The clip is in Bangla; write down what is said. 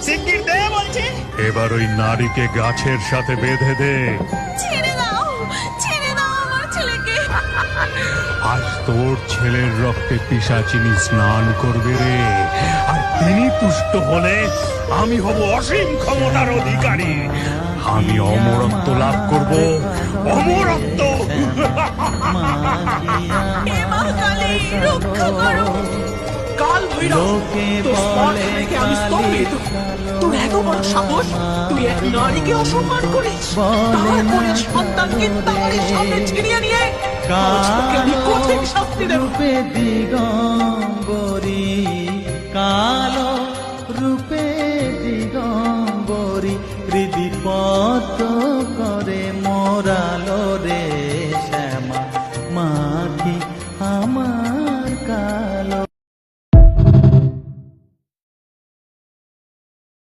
শিগগির দে বলছি। এবার ওই নারীকে গাছের সাথে বেঁধে দে। ছেড়ে দাও আমার ছেলেকে। আজ তোর ছেলের রক্তে পিশাচিনী স্নান করবে রে, আর তিনি তুষ্ট হলে আমি হব অসীম ক্ষমতার অধিকারী। আমি অমরত্ব লাভ করব, অমরত্ব। হে মা কালী, রক্ষা করো। কাল ভৈরব, তোর স্পর্শ দেখে আমি স্তম্ভিত। তোর এত বড় সাহস, তুই এক নারীকে অসম্মান করিস, তারপরে সন্তানকে তারই সামনে ছিনিয়ে নিয়ে আজ তোকে আমি কঠিন শাস্তি দেব। রূপে দিগম্বরী, কালো রূপে দিগম্বরী, হৃদি পদ্ম